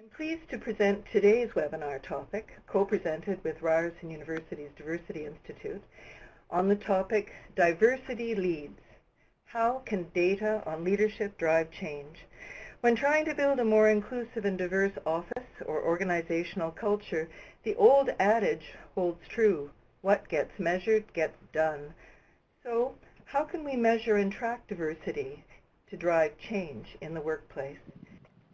I'm pleased to present today's webinar topic, co-presented with Ryerson University's Diversity Institute, on the topic, Diversity Leads. How can data on leadership drive change? When trying to build a more inclusive and diverse office or organizational culture, the old adage holds true: what gets measured gets done. So, how can we measure and track diversity to drive change in the workplace?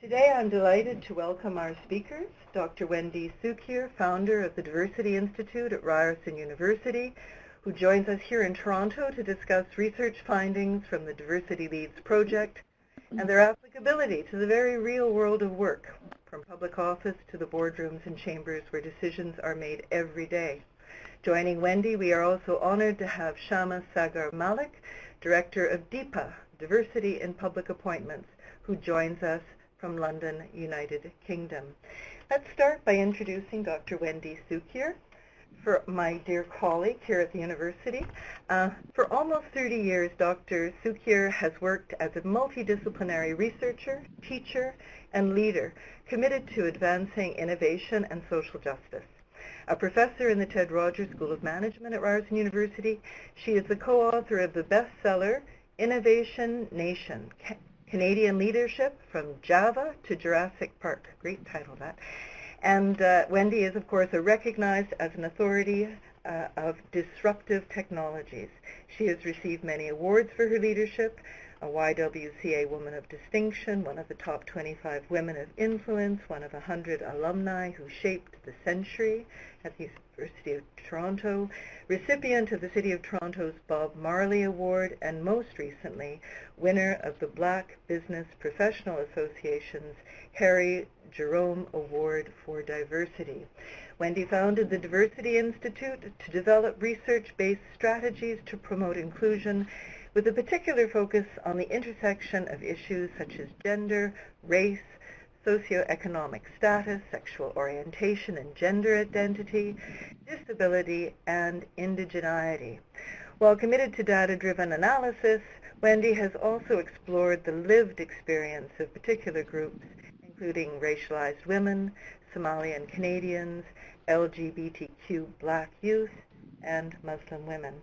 Today I'm delighted to welcome our speakers, Dr. Wendy Sukhir, founder of the Diversity Institute at Ryerson University, who joins us here in Toronto to discuss research findings from the Diversity Leads project and their applicability to the very real world of work, from public office to the boardrooms and chambers where decisions are made every day. Joining Wendy, we are also honored to have Shama Saggar-Malik, Director of DIPA, Diversity in Public Appointments, who joins us from London, United Kingdom. Let's start by introducing Dr. Wendy Sukhir, for my dear colleague here at the university. For almost 30 years, Dr. Sukhir has worked as a multidisciplinary researcher, teacher, and leader committed to advancing innovation and social justice. A professor in the Ted Rogers School of Management at Ryerson University, she is the co-author of the bestseller Innovation Nation, Canadian Leadership from Java to Jurassic Park. Great title, that. And Wendy is, of course, recognized as an authority of disruptive technologies. She has received many awards for her leadership, a YWCA Woman of Distinction, one of the top 25 women of influence, one of 100 alumni who shaped the century at the University of Toronto, recipient of the City of Toronto's Bob Marley Award, and most recently, winner of the Black Business Professional Association's Harry Jerome Award for Diversity. Wendy founded the Diversity Institute to develop research-based strategies to promote inclusion, with a particular focus on the intersection of issues such as gender, race, socioeconomic status, sexual orientation and gender identity, disability, and indigeneity. While committed to data-driven analysis, Wendy has also explored the lived experience of particular groups, including racialized women, Somali and Canadians, LGBTQ Black youth, and Muslim women.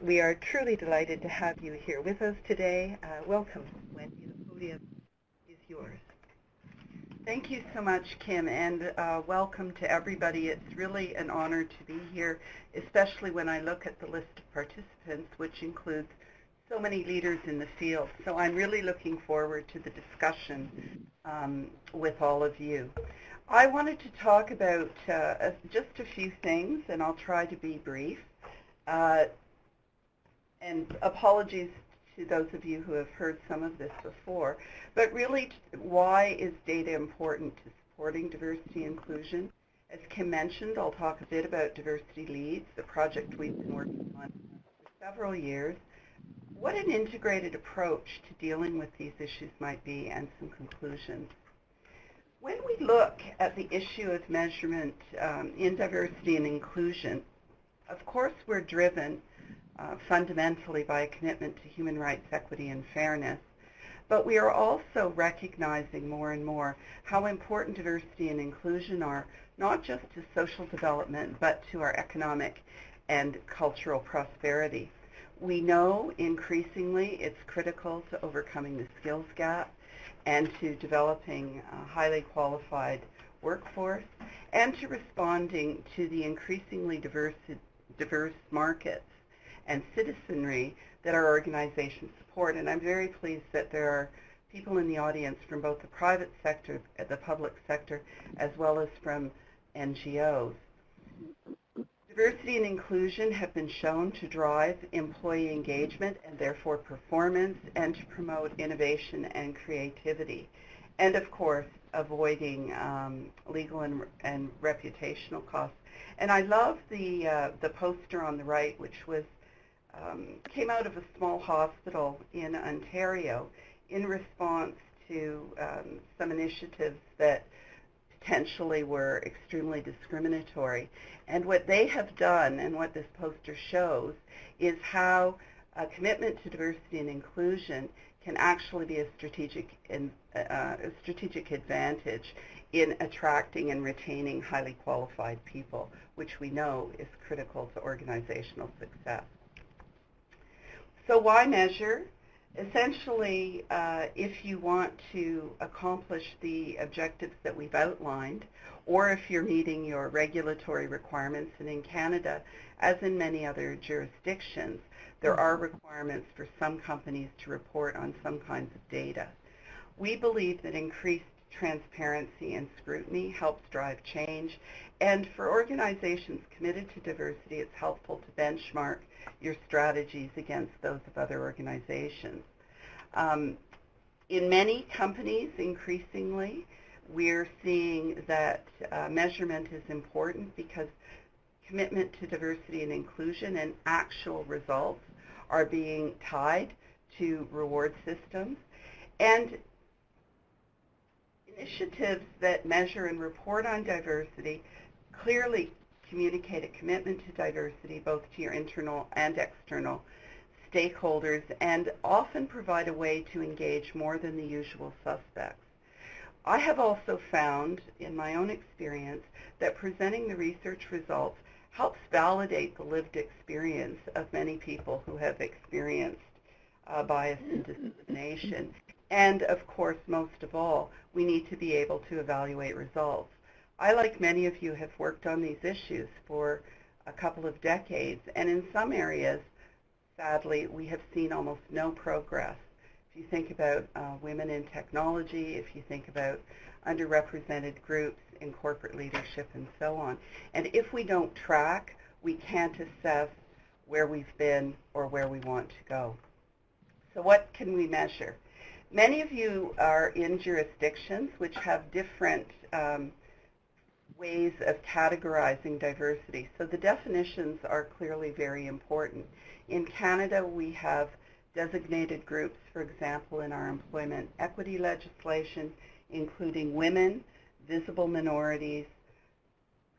We are truly delighted to have you here with us today. Welcome, Wendy. The podium is yours. Thank you so much, Kim, and welcome to everybody. It's really an honor to be here, especially when I look at the list of participants, which includes so many leaders in the field. So I'm really looking forward to the discussion with all of you. I wanted to talk about just a few things, and I'll try to be brief. And apologies to those of you who have heard some of this before, but really, why is data important to supporting diversity inclusion? As Kim mentioned, I'll talk a bit about Diversity Leads, the project we've been working on for several years, what an integrated approach to dealing with these issues might be, and some conclusions. When we look at the issue of measurement in diversity and inclusion, of course we're driven fundamentally by a commitment to human rights, equity, and fairness. But we are also recognizing more and more how important diversity and inclusion are, not just to social development, but to our economic and cultural prosperity. We know increasingly it's critical to overcoming the skills gap and to developing a highly qualified workforce and to responding to the increasingly diverse markets and citizenry that our organizations support. And I'm very pleased that there are people in the audience from both the private sector, the public sector, as well as from NGOs. Diversity and inclusion have been shown to drive employee engagement and therefore performance, and to promote innovation and creativity. And of course, avoiding legal and reputational costs. And I love the poster on the right, which was came out of a small hospital in Ontario in response to some initiatives that potentially were extremely discriminatory. And what they have done, and what this poster shows, is how a commitment to diversity and inclusion can actually be a strategic advantage in attracting and retaining highly qualified people, which we know is critical to organizational success. So why measure? Essentially, if you want to accomplish the objectives that we've outlined, or if you're meeting your regulatory requirements, and in Canada, as in many other jurisdictions, there are requirements for some companies to report on some kinds of data. We believe that increased transparency and scrutiny helps drive change, and for organizations committed to diversity, it's helpful to benchmark your strategies against those of other organizations. In many companies, increasingly, we're seeing that measurement is important because commitment to diversity and inclusion and actual results are being tied to reward systems. And initiatives that measure and report on diversity clearly communicate a commitment to diversity both to your internal and external stakeholders, and often provide a way to engage more than the usual suspects. I have also found in my own experience that presenting the research results helps validate the lived experience of many people who have experienced bias and discrimination. And of course, most of all, we need to be able to evaluate results. I, like many of you, have worked on these issues for a couple of decades, and in some areas, sadly, we have seen almost no progress. If you think about women in technology, if you think about underrepresented groups in corporate leadership and so on. And if we don't track, we can't assess where we've been or where we want to go. So what can we measure? Many of you are in jurisdictions which have different ways of categorizing diversity. So the definitions are clearly very important. In Canada, we have designated groups, for example, in our employment equity legislation, including women, visible minorities,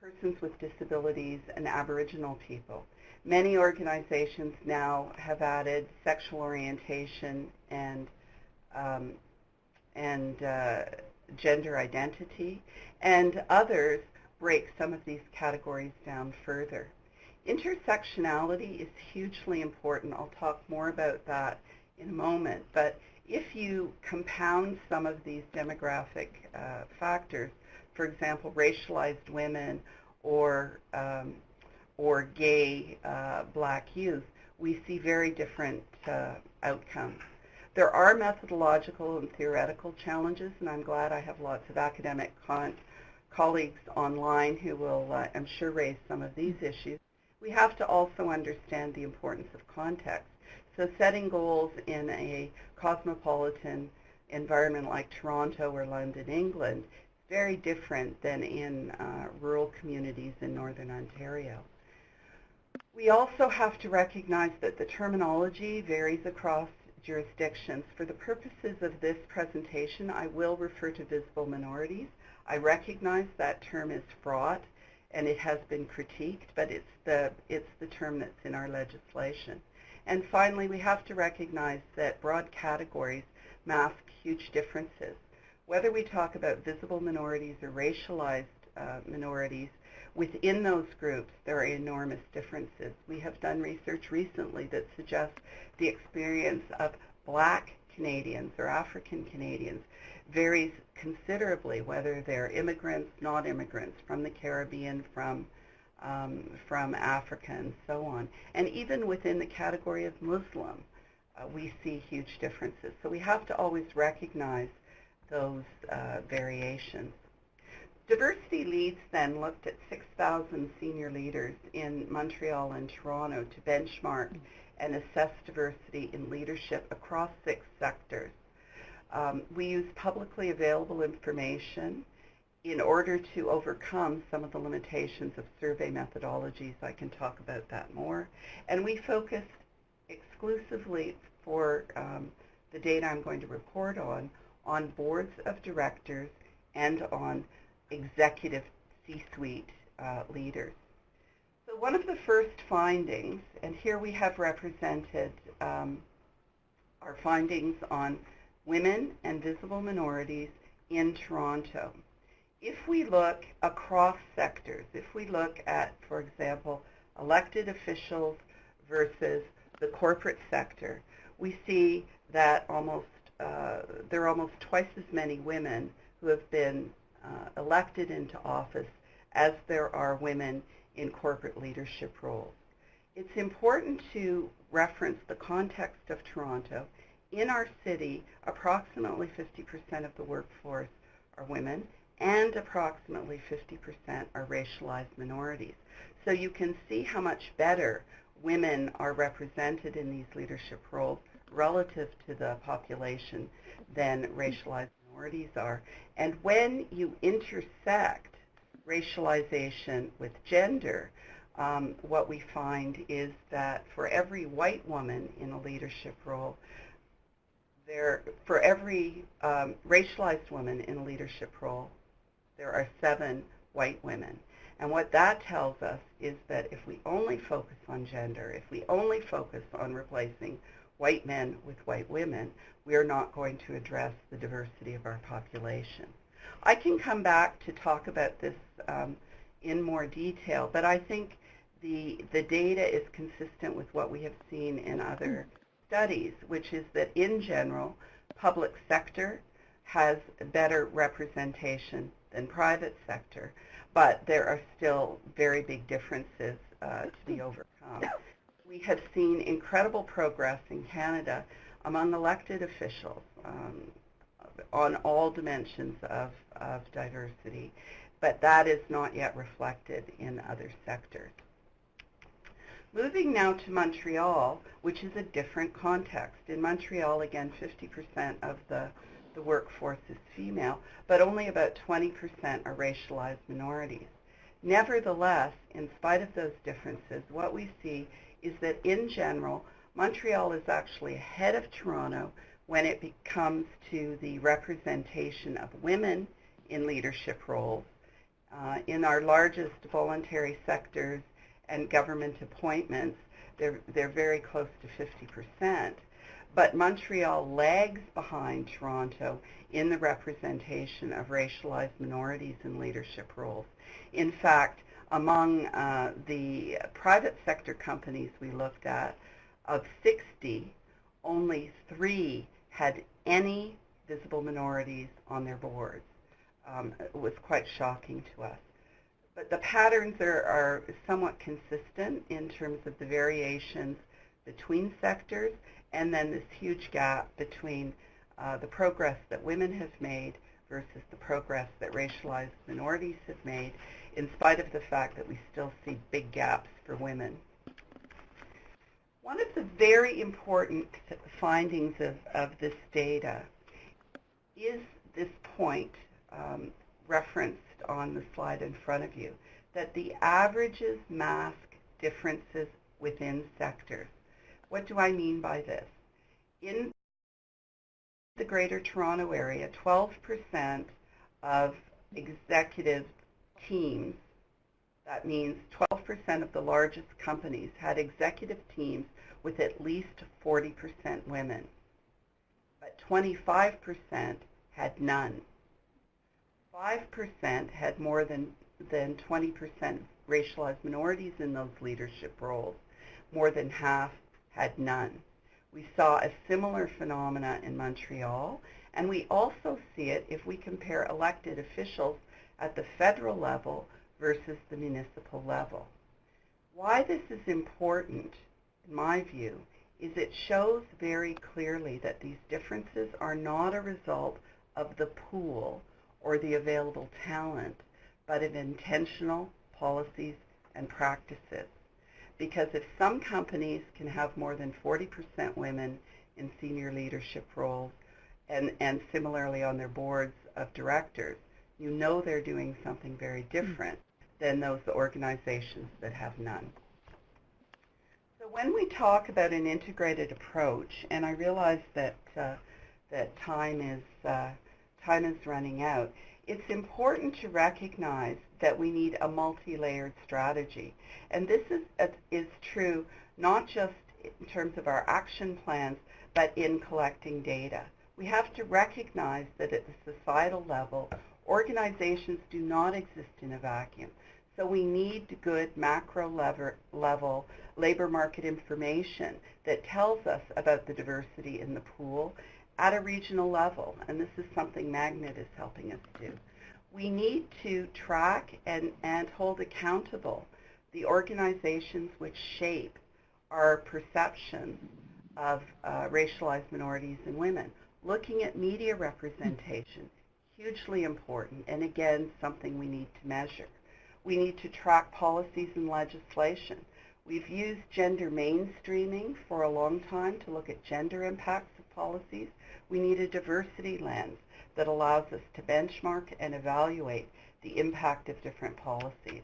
persons with disabilities, and Aboriginal people. Many organizations now have added sexual orientation and gender identity, and others break some of these categories down further. Intersectionality is hugely important. I'll talk more about that in a moment. But if you compound some of these demographic factors, for example, racialized women or gay black youth, we see very different outcomes. There are methodological and theoretical challenges, and I'm glad I have lots of academic colleagues online who will, I'm sure, raise some of these issues. We have to also understand the importance of context. So setting goals in a cosmopolitan environment like Toronto or London, England, is very different than in rural communities in Northern Ontario. We also have to recognize that the terminology varies across jurisdictions. For the purposes of this presentation, I will refer to visible minorities. I recognize that term is fraught and it has been critiqued, but it's the term that's in our legislation. And finally, we have to recognize that broad categories mask huge differences. Whether we talk about visible minorities or racialized minorities, within those groups, there are enormous differences. We have done research recently that suggests the experience of Black Canadians or African Canadians varies considerably, whether they're immigrants, not immigrants, from the Caribbean, from Africa, and so on. And even within the category of Muslim, we see huge differences. So we have to always recognize those variations. Diversity Leads then looked at 6,000 senior leaders in Montreal and Toronto to benchmark and assess diversity in leadership across 6 sectors. We use publicly available information in order to overcome some of the limitations of survey methodologies. I can talk about that more. And we focused exclusively for the data I'm going to report on boards of directors and on executive C-suite leaders. So one of the first findings, and here we have represented our findings on women and visible minorities in Toronto. If we look across sectors, if we look at, for example, elected officials versus the corporate sector, we see that there are almost twice as many women who have been elected into office as there are women in corporate leadership roles. It's important to reference the context of Toronto. In our city, approximately 50% of the workforce are women, and approximately 50% are racialized minorities. So you can see how much better women are represented in these leadership roles relative to the population than racialized minorities are. And when you intersect racialization with gender, what we find is that for every white woman in a leadership role, for every racialized woman in a leadership role, there are 7 white women. And what that tells us is that if we only focus on gender, if we only focus on replacing white men with white women, we are not going to address the diversity of our population. I can come back to talk about this in more detail, but I think the data is consistent with what we have seen in other studies, which is that in general, public sector has better representation than private sector, but there are still very big differences to be overcome. We have seen incredible progress in Canada among elected officials on all dimensions of diversity, but that is not yet reflected in other sectors. Moving now to Montreal, which is a different context. In Montreal, again, 50% of the workforce is female, but only about 20% are racialized minorities. Nevertheless, in spite of those differences, what we see is that in general, Montreal is actually ahead of Toronto when it comes to the representation of women in leadership roles. In our largest voluntary sectors and government appointments, they're very close to 50%. But Montreal lags behind Toronto in the representation of racialized minorities in leadership roles. In fact, among the private sector companies we looked at, of 60, only 3 had any visible minorities on their boards. It was quite shocking to us. But the patterns are somewhat consistent in terms of the variations between sectors, and then this huge gap between the progress that women have made versus the progress that racialized minorities have made, in spite of the fact that we still see big gaps for women. One of the very important findings of this data is this point referenced on the slide in front of you, that the averages mask differences within sectors. What do I mean by this? In the Greater Toronto Area, 12% of executive teams, that means 12% of the largest companies, had executive teams with at least 40% women, but 25% had none. 5% had more than 20% racialized minorities in those leadership roles. More than half had none. We saw a similar phenomena in Montreal, and we also see it if we compare elected officials at the federal level versus the municipal level. Why this is important, in my view, is it shows very clearly that these differences are not a result of the pool or the available talent, but of intentional policies and practices. Because if some companies can have more than 40% women in senior leadership roles and similarly on their boards of directors, you know they're doing something very different than those organizations that have none. So when we talk about an integrated approach, and I realize that time is running out, it's important to recognize that we need a multi-layered strategy. And this is true not just in terms of our action plans, but in collecting data. We have to recognize that at the societal level, organizations do not exist in a vacuum. So we need good macro level labor market information that tells us about the diversity in the pool at a regional level, and this is something Magnet is helping us do. We need to track and hold accountable the organizations which shape our perceptions of racialized minorities and women. Looking at media representation, hugely important, and again, something we need to measure. We need to track policies and legislation. We've used gender mainstreaming for a long time to look at gender impacts of policies. We need a diversity lens that allows us to benchmark and evaluate the impact of different policies.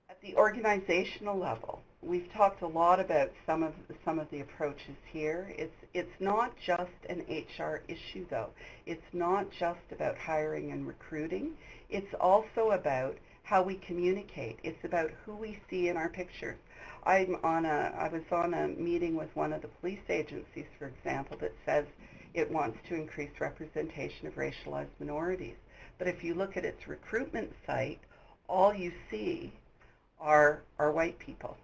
At the organizational level, we've talked a lot about some of the approaches here. It's not just an HR issue, though. It's not just about hiring and recruiting. It's also about how we communicate. It's about who we see in our pictures. I was on a meeting with one of the police agencies, for example, that says it wants to increase representation of racialized minorities. But if you look at its recruitment site, all you see are white people.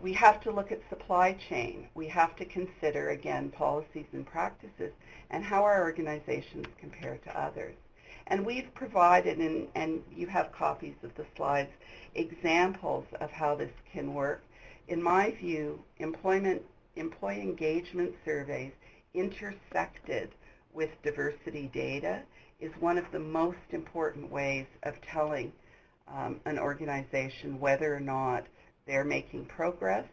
We have to look at supply chain. We have to consider, again, policies and practices and how our organizations compare to others. And we've provided, and you have copies of the slides, examples of how this can work. In my view, employee engagement surveys intersected with diversity data is one of the most important ways of telling an organization whether or not they're making progress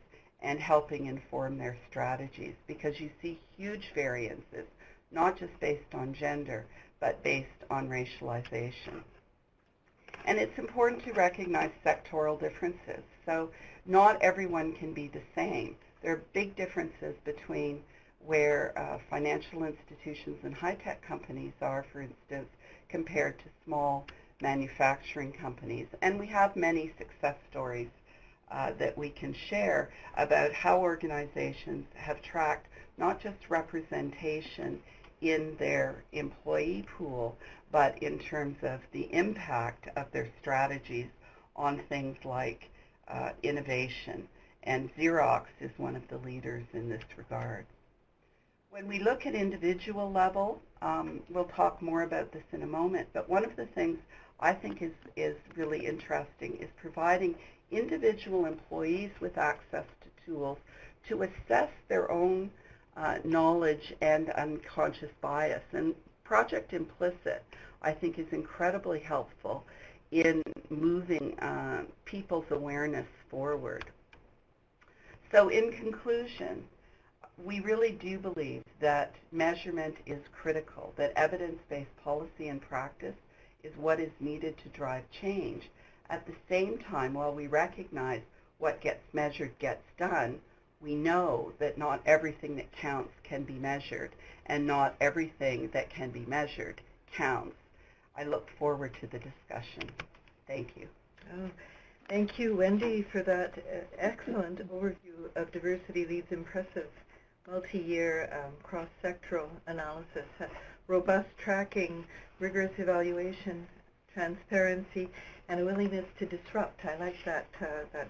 and helping inform their strategies, because you see huge variances, not just based on gender, but based on racialization. And it's important to recognize sectoral differences. So not everyone can be the same. There are big differences between where financial institutions and high-tech companies are, for instance, compared to small manufacturing companies. And we have many success stories that we can share about how organizations have tracked not just representation in their employee pool, but in terms of the impact of their strategies on things like innovation. And Xerox is one of the leaders in this regard. When we look at individual level, we'll talk more about this in a moment, but one of the things I think is really interesting is providing individual employees with access to tools to assess their own knowledge and unconscious bias. And Project Implicit, I think, is incredibly helpful in moving people's awareness forward. So in conclusion, we really do believe that measurement is critical, that evidence-based policy and practice is what is needed to drive change. At the same time, while we recognize what gets measured gets done, we know that not everything that counts can be measured, and not everything that can be measured counts. I look forward to the discussion. Thank you. Oh, thank you, Wendy, for that excellent overview of Diversity Leads' impressive multi-year cross-sectoral analysis, robust tracking, rigorous evaluation, transparency, and a willingness to disrupt. I like that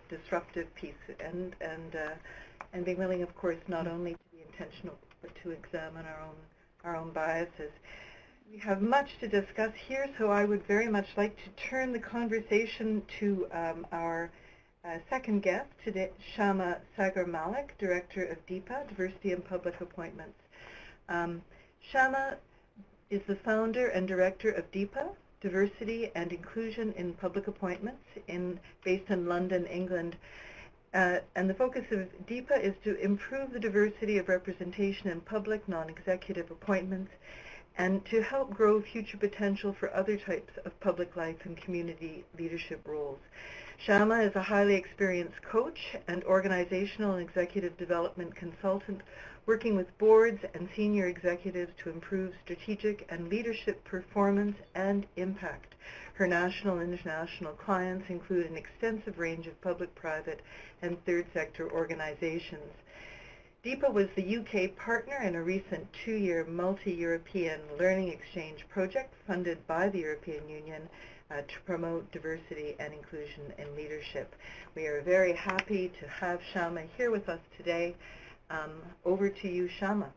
disruptive piece, and being willing, of course, not only to be intentional but to examine our own biases. We have much to discuss here, so I would very much like to turn the conversation to our second guest today, Shama Saggar-Malik, Director of DIPA, Diversity in Public Appointments. Shama is the founder and director of DIPA, Diversity and Inclusion in Public Appointments, based in London, England. And the focus of DIPA is to improve the diversity of representation in public non-executive appointments and to help grow future potential for other types of public life and community leadership roles. Shama is a highly experienced coach and organizational and executive development consultant working with boards and senior executives to improve strategic and leadership performance and impact. Her national and international clients include an extensive range of public, private, and third sector organizations. DEPA was the UK partner in a recent 2-year multi-European learning exchange project funded by the European Union to promote diversity and inclusion in leadership. We are very happy to have Shama here with us today. Over to you, Shama.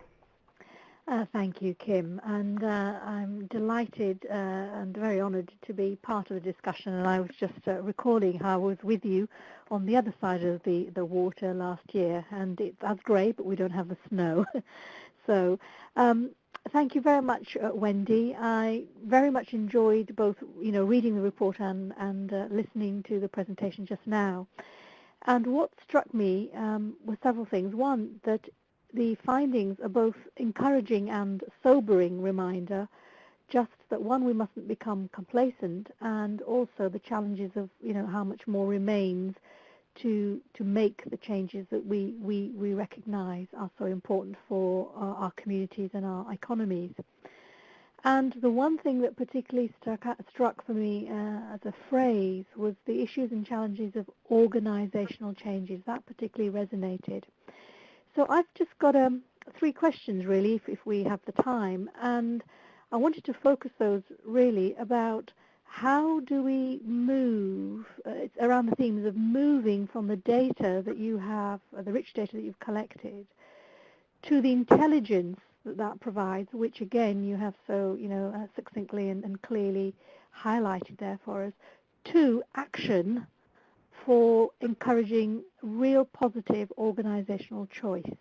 Thank you, Kim, and I'm delighted and very honoured to be part of the discussion. And I was just recalling how I was with you on the other side of the water last year, and that's great, but we don't have the snow. So thank you very much, Wendy. I very much enjoyed both, reading the report and listening to the presentation just now. And what struck me were several things. One, that the findings are both encouraging and sobering reminder, just that one, we mustn't become complacent, and also the challenges of, how much more remains to make the changes that we recognize are so important for our communities and our economies. And the one thing that particularly struck for me as a phrase was the issues and challenges of organizational changes. That particularly resonated. So I've just got 3 questions, really, if we have the time, and I wanted to focus those really about how do we move, it's around the themes of moving from the data that you have, the rich data that you've collected, to the intelligence that provides, which again you have so succinctly and clearly highlighted there for us, to action for encouraging real positive organizational choice.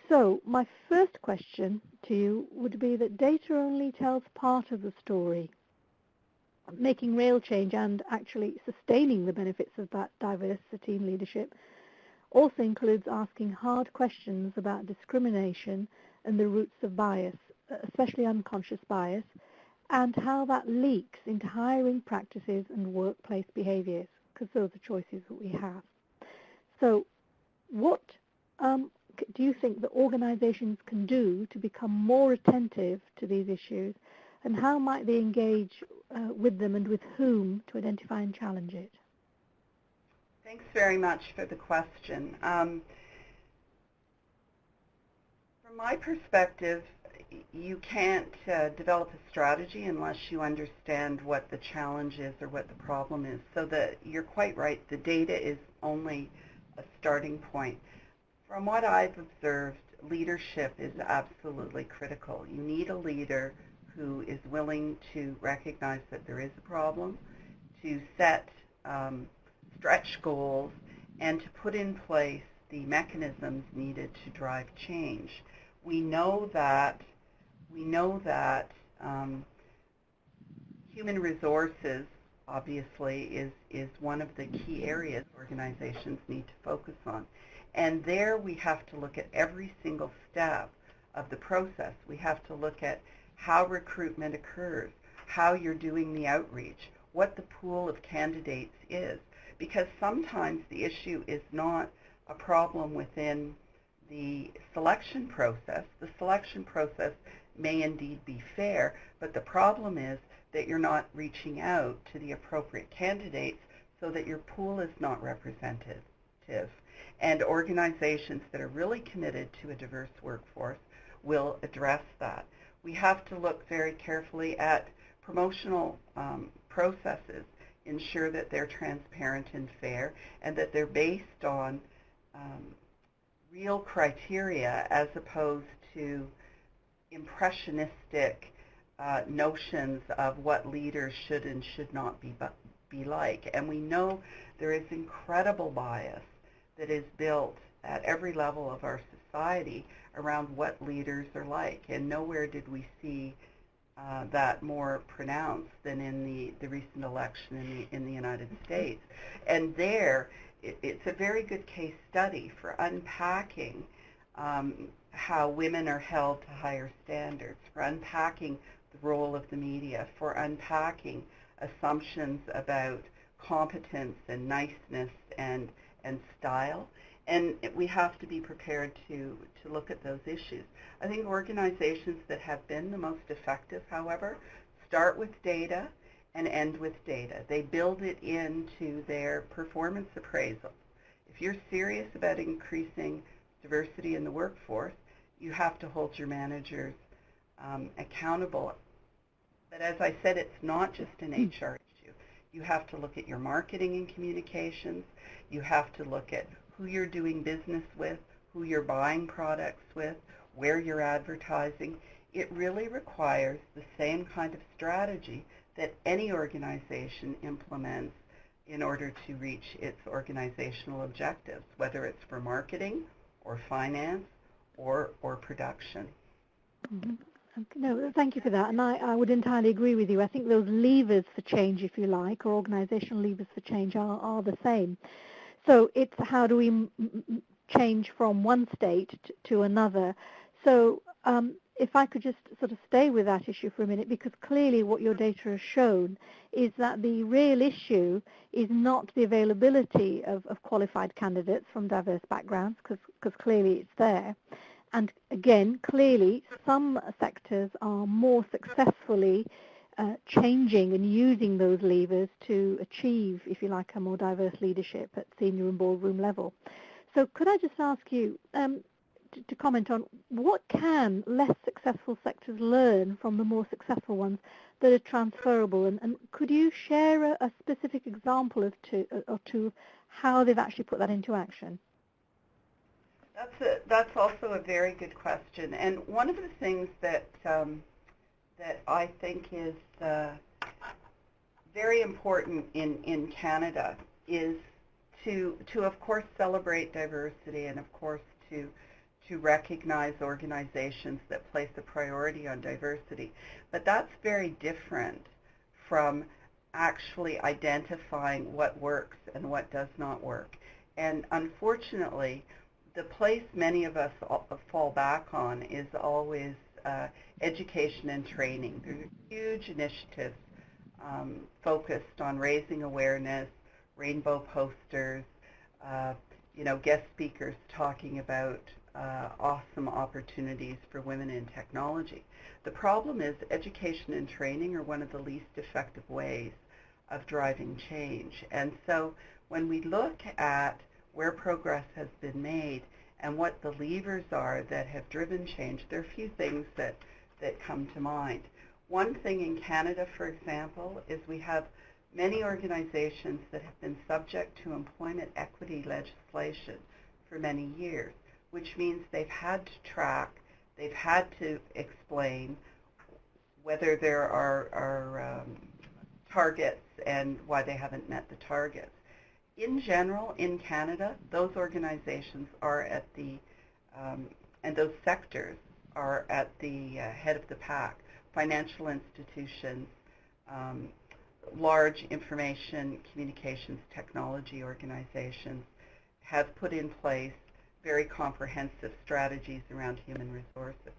So my first question to you would be that data only tells part of the story. Making real change and actually sustaining the benefits of that diversity in leadership also includes asking hard questions about discrimination and the roots of bias, especially unconscious bias, and how that leaks into hiring practices and workplace behaviors, because those are choices that we have. So what do you think that organizations can do to become more attentive to these issues, and how might they engage with them and with whom to identify and challenge it? Thanks very much for the question. From my perspective, you can't develop a strategy unless you understand what the challenge is or what the problem is. So that you're quite right, the data is only a starting point. From what I've observed, leadership is absolutely critical. You need a leader who is willing to recognize that there is a problem, to set stretch goals, and to put in place the mechanisms needed to drive change. We know that human resources, obviously, is one of the key areas organizations need to focus on. And there we have to look at every single step of the process. We have to look at how recruitment occurs, how you're doing the outreach, what the pool of candidates is. Because sometimes the issue is not a problem within the selection process. The selection process may indeed be fair, but the problem is that you're not reaching out to the appropriate candidates so that your pool is not representative. And organizations that are really committed to a diverse workforce will address that. We have to look very carefully at promotional processes, ensure that they're transparent and fair, and that they're based on real criteria as opposed to impressionistic notions of what leaders should and should not be like. And we know there is incredible bias that is built at every level of our society around what leaders are like. And nowhere did we see that more pronounced than in the recent election in the United States. And there, it's a very good case study for unpacking how women are held to higher standards, for unpacking the role of the media, for unpacking assumptions about competence and niceness and style. And we have to be prepared to look at those issues. I think organizations that have been the most effective, however, start with data and end with data. They build it into their performance appraisal. If you're serious about increasing diversity in the workforce, you have to hold your managers accountable. But as I said, it's not just an HR issue. You have to look at your marketing and communications. You have to look at who you're doing business with, who you're buying products with, where you're advertising. It really requires the same kind of strategy that any organization implements in order to reach its organizational objectives, whether it's for marketing or finance or production. Mm-hmm. No, thank you for that. And I would entirely agree with you. I think those levers for change, if you like, or organizational levers for change are the same. So it's how do we change from one state to another. So if I could just sort of stay with that issue for a minute, because clearly what your data has shown is that the real issue is not the availability of qualified candidates from diverse backgrounds, because clearly it's there. And again, clearly some sectors are more successfully changing and using those levers to achieve, if you like, a more diverse leadership at senior and boardroom level. So could I just ask you to comment on what can less successful sectors learn from the more successful ones that are transferable? And could you share a specific example of two how they've actually put that into action? That's also a very good question. And one of the things that I think is very important in Canada is to of course celebrate diversity, and of course to recognize organizations that place a priority on diversity. But that's very different from actually identifying what works and what does not work. And unfortunately, the place many of us fall back on is always education and training. There are huge initiatives focused on raising awareness, rainbow posters, guest speakers talking about awesome opportunities for women in technology. The problem is education and training are one of the least effective ways of driving change. And so when we look at where progress has been made and what the levers are that have driven change, there are a few things that come to mind. One thing in Canada, for example, is we have many organizations that have been subject to employment equity legislation for many years, which means they've had to track, they've had to explain whether there are targets and why they haven't met the targets. In general, in Canada, those organizations are at the, and those sectors are at the head of the pack. Financial institutions, large information communications technology organizations have put in place very comprehensive strategies around human resources.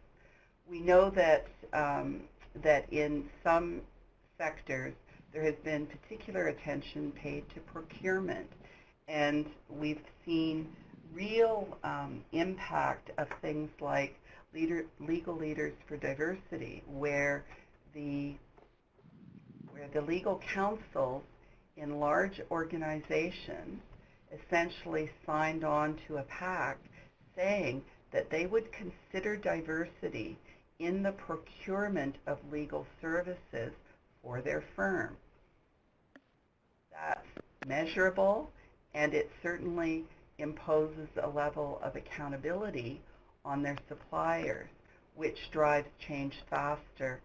We know that in some sectors there has been particular attention paid to procurement, and we've seen real impact of things like legal leaders for diversity, where the legal counsels in large organizations essentially signed on to a pact saying that they would consider diversity in the procurement of legal services for their firm. That's measurable, and it certainly imposes a level of accountability on their suppliers, which drives change faster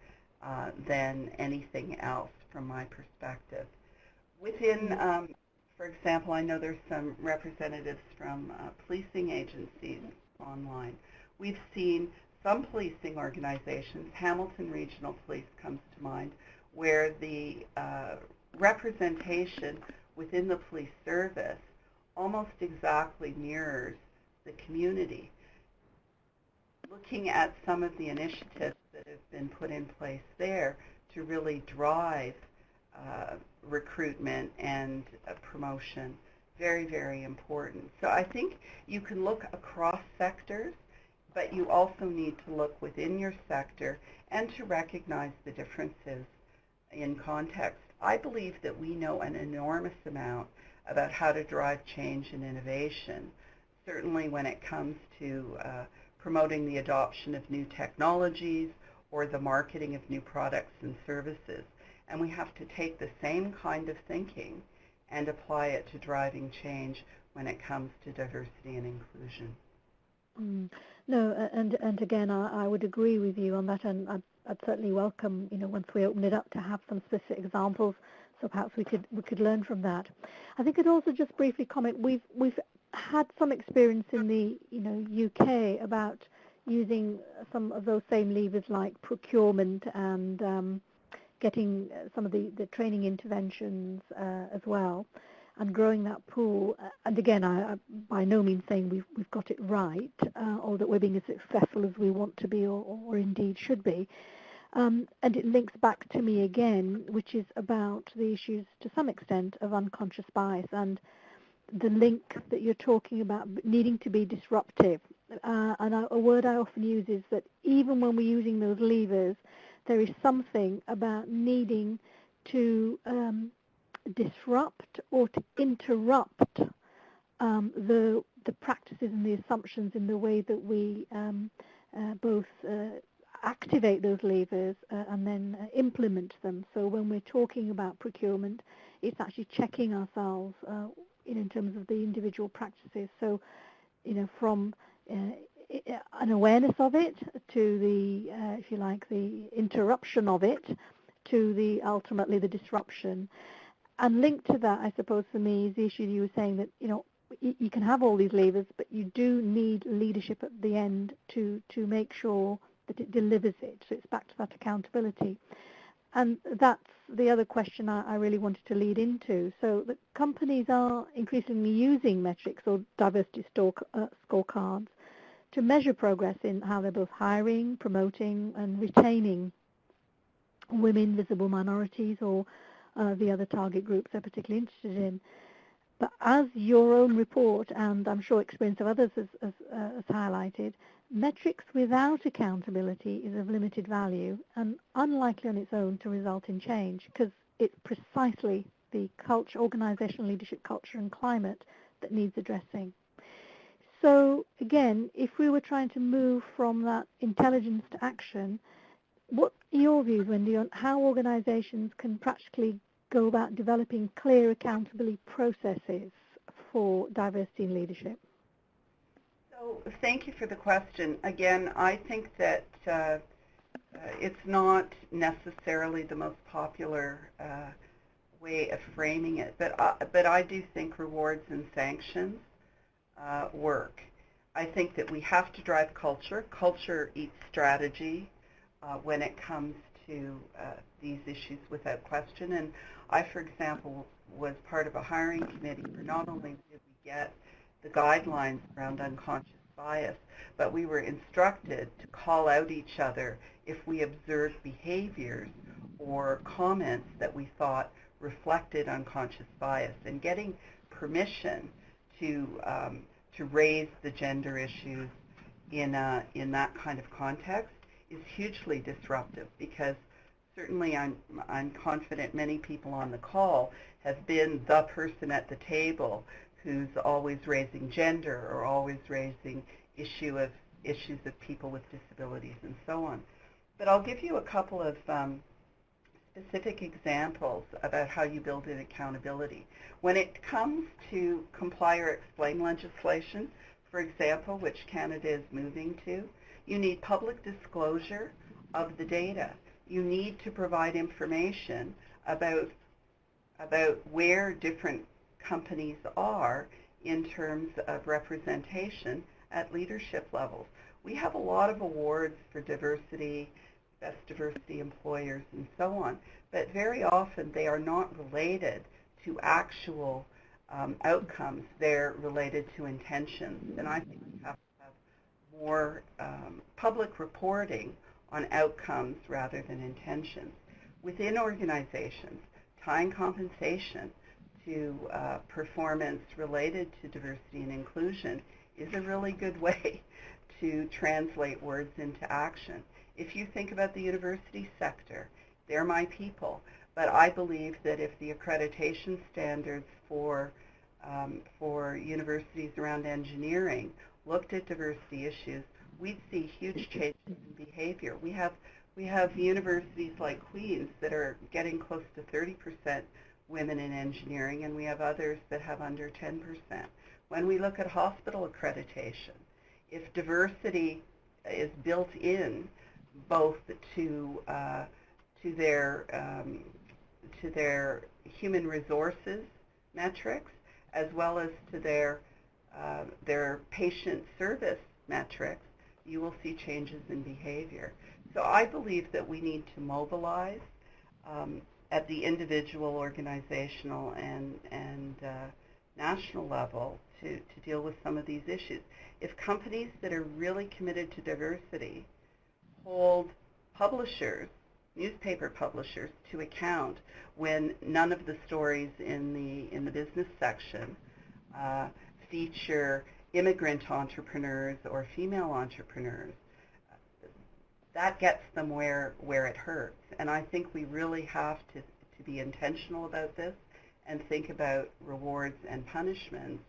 than anything else from my perspective. Within, for example, I know there's some representatives from policing agencies online. We've seen some policing organizations, Hamilton Regional Police comes to mind, where the representation within the police service almost exactly mirrors the community. Looking at some of the initiatives that have been put in place there to really drive recruitment and promotion, very, very important. So I think you can look across sectors, but you also need to look within your sector and to recognize the differences in context. I believe that we know an enormous amount about how to drive change and innovation certainly when it comes to promoting the adoption of new technologies or the marketing of new products and services. And we have to take the same kind of thinking and apply it to driving change when it comes to diversity and inclusion. No, and again, I would agree with you on that, and I'd certainly welcome, once we open it up, to have some specific examples, so perhaps we could learn from that. I think I'd also just briefly comment. We've had some experience in the UK about using some of those same levers like procurement and getting some of the training interventions as well, and growing that pool. And again, I by no means saying we've got it right, or that we're being as successful as we want to be, or indeed should be. And it links back to me again, which is about the issues to some extent of unconscious bias and the link that you're talking about needing to be disruptive. And a word I often use is that even when we're using those levers, there is something about needing to disrupt or to interrupt the practices and the assumptions in the way that we both activate those levers and then implement them. So when we're talking about procurement, it's actually checking ourselves in terms of the individual practices. So, from an awareness of it to the, if you like, the interruption of it to the ultimately the disruption. And linked to that, I suppose, for me, is the issue you were saying that, you can have all these levers, but you do need leadership at the end to make sure that it delivers it. So it's back to that accountability. And that's the other question I really wanted to lead into. So the companies are increasingly using metrics or diversity scorecards to measure progress in how they're both hiring, promoting, and retaining women, visible minorities, or the other target groups they're particularly interested in. But as your own report, and I'm sure experience of others has highlighted, metrics without accountability is of limited value and unlikely on its own to result in change, because it's precisely the culture, organizational leadership culture and climate that needs addressing. So again, if we were trying to move from that intelligence to action, what are your views, Wendy, on how organizations can practically go about developing clear accountability processes for diversity in leadership? So thank you for the question. Again, I think that it's not necessarily the most popular way of framing it, but I do think rewards and sanctions work. I think that we have to drive culture. Culture eats strategy when it comes to these issues without question. And I, for example, was part of a hiring committee where not only did we get the guidelines around unconscious bias, but we were instructed to call out each other if we observed behaviors or comments that we thought reflected unconscious bias. And getting permission to raise the gender issues in that kind of context is hugely disruptive, because certainly I'm confident many people on the call have been the person at the table who's always raising gender or always raising issues of people with disabilities and so on. But I'll give you a couple of specific examples about how you build in accountability. When it comes to comply or explain legislation, for example, which Canada is moving to, you need public disclosure of the data. You need to provide information about where different companies are in terms of representation at leadership levels. We have a lot of awards for diversity, best diversity employers, and so on, but very often they are not related to actual outcomes. They're related to intentions, and I think we have to have more public reporting on outcomes rather than intentions. Within organizations, tying compensation to performance related to diversity and inclusion is a really good way to translate words into action. If you think about the university sector, they're my people, but I believe that if the accreditation standards for for universities around engineering looked at diversity issues, we'd see huge changes in behavior. We have universities like Queen's that are getting close to 30% women in engineering, and we have others that have under 10%. When we look at hospital accreditation, if diversity is built in both to their human resources metrics as well as to their patient service metrics, you will see changes in behavior. So I believe that we need to mobilize at the individual, organizational, and national level to deal with some of these issues. If companies that are really committed to diversity hold publishers, newspaper publishers, to account when none of the stories in the business section feature immigrant entrepreneurs or female entrepreneurs, that gets them where it hurts. And I think we really have to be intentional about this and think about rewards and punishments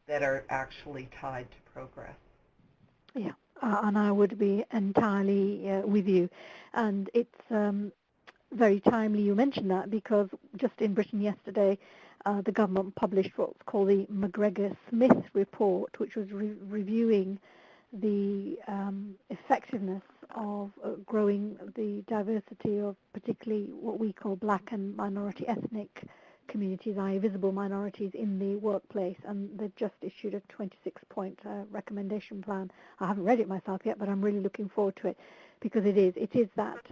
that are actually tied to progress. Yeah, and I would be entirely with you. And it's very timely you mentioned that, because just in Britain yesterday, the government published what's called the McGregor-Smith report, which was reviewing the effectiveness of growing the diversity of particularly what we call black and minority ethnic communities, i.e. visible minorities in the workplace, and they've just issued a 26-point recommendation plan. I haven't read it myself yet, but I'm really looking forward to it, because it is that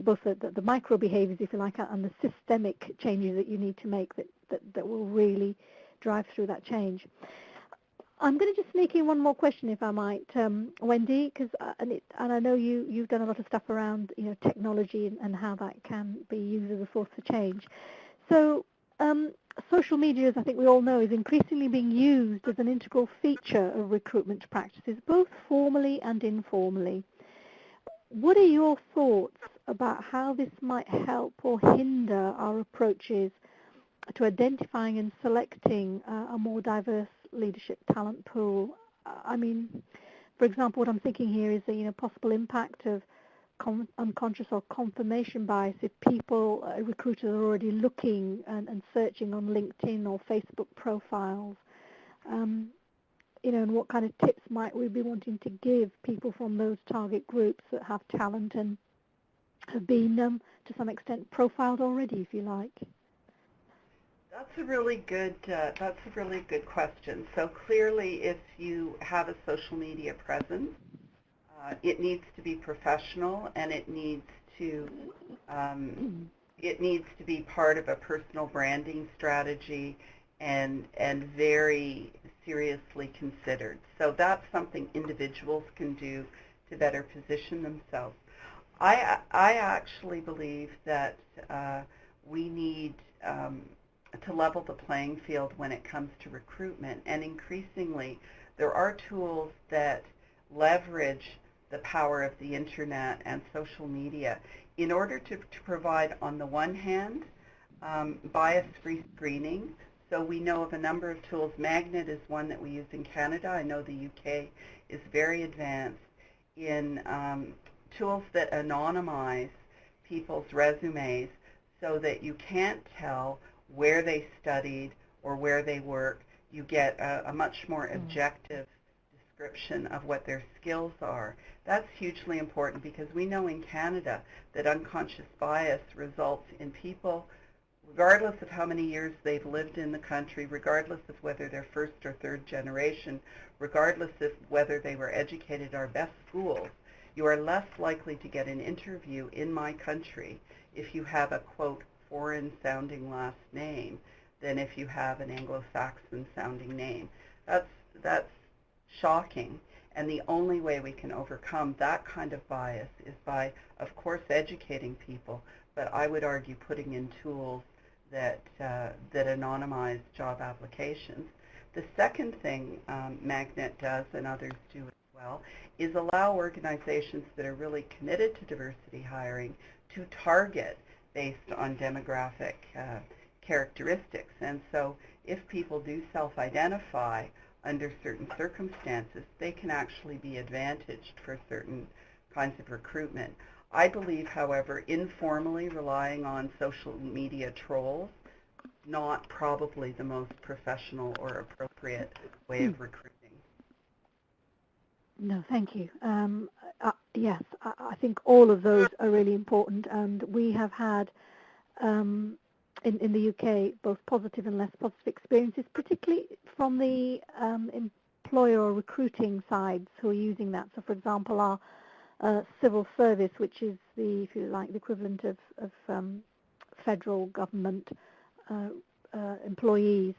both the micro behaviors, if you like, and the systemic changes that you need to make that will really drive through that change. I'm going to just sneak in one more question, if I might, Wendy, because and I know you've done a lot of stuff around technology and how that can be used as a force for change. So social media, as I think we all know, is increasingly being used as an integral feature of recruitment practices, both formally and informally. What are your thoughts about how this might help or hinder our approaches to identifying and selecting a more diverse leadership talent pool? I mean, for example, what I'm thinking here is the possible impact of unconscious or confirmation bias if people, recruiters, are already looking and searching on LinkedIn or Facebook profiles. And what kind of tips might we be wanting to give people from those target groups that have talent and have been, to some extent, profiled already, if you like? That's a really good question. So clearly, if you have a social media presence, it needs to be professional, and it needs to be part of a personal branding strategy, and very seriously considered. So that's something individuals can do to better position themselves. I actually believe that we need to level the playing field when it comes to recruitment, and increasingly there are tools that leverage the power of the internet and social media in order to provide, on the one hand, bias-free screening. So we know of a number of tools. Magnet is one that we use in Canada. I know the UK is very advanced in tools that anonymize people's resumes so that you can't tell where they studied or where they work. You get a much more objective description of what their skills are. That's hugely important, because we know in Canada that unconscious bias results in people, regardless of how many years they've lived in the country, regardless of whether they're first or third generation, regardless of whether they were educated at our best schools, you are less likely to get an interview in my country if you have a, quote, foreign-sounding last name than if you have an Anglo-Saxon-sounding name. That's shocking, and the only way we can overcome that kind of bias is by, of course, educating people, but I would argue putting in tools that anonymize job applications. The second thing Magnet does, and others do as well, is allow organizations that are really committed to diversity hiring to target based on demographic characteristics. And so if people do self-identify under certain circumstances, they can actually be advantaged for certain kinds of recruitment. I believe, however, informally relying on social media trolls, not probably the most professional or appropriate way of recruiting. No, thank you. Yes, I think all of those are really important, and we have had in the UK both positive and less positive experiences, particularly from the employer or recruiting sides who are using that. So, for example, our civil service, which is the, if you like, the equivalent of federal government employees,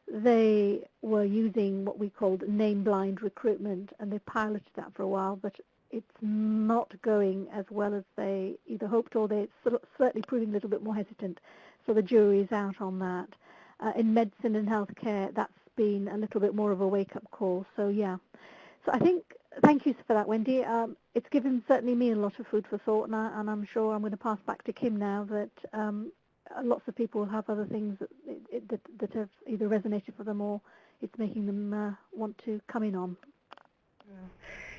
they were using what we called name-blind recruitment, and they piloted that for a while, but it's not going as well as they either hoped, or they're certainly proving a little bit more hesitant. So the jury is out on that. In medicine and healthcare, that's been a little bit more of a wake-up call. So yeah. So I think, thank you for that, Wendy. It's given certainly me a lot of food for thought, and I'm sure I'm going to pass back to Kim now that lots of people have other things that have either resonated for them or it's making them want to come in on.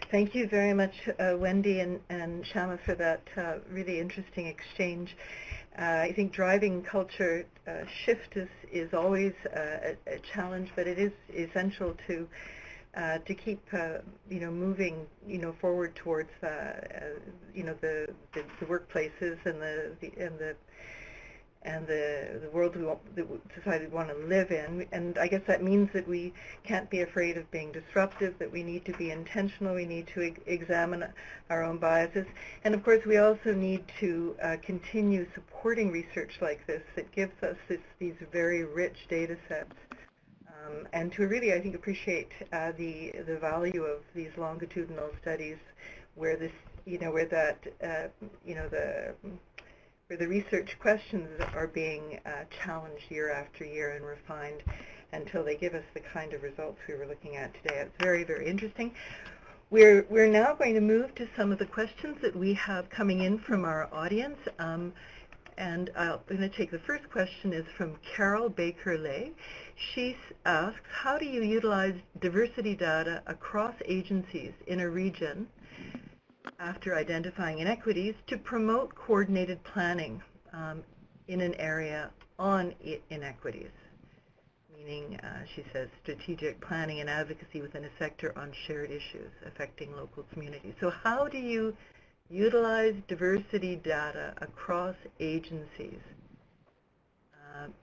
Thank you very much, Wendy and Shama, for that really interesting exchange. I think driving culture shift is always a challenge, but it is essential to keep moving forward towards the workplaces and the world the society we want to live in. And I guess that means that we can't be afraid of being disruptive, that we need to be intentional, we need to examine our own biases. And of course, we also need to continue supporting research like this that gives us these very rich data sets. And to really, I think, appreciate the value of these longitudinal studies where this, where the research questions are being challenged year after year and refined until they give us the kind of results we were looking at today. It's very, very interesting. We're now going to move to some of the questions that we have coming in from our audience. And I'm going to take the first question is from Carol Baker-Lay. She asks, how do you utilize diversity data across agencies in a region after identifying inequities to promote coordinated planning in an area on inequities? Meaning, she says, strategic planning and advocacy within a sector on shared issues affecting local communities. So how do you utilize diversity data across agencies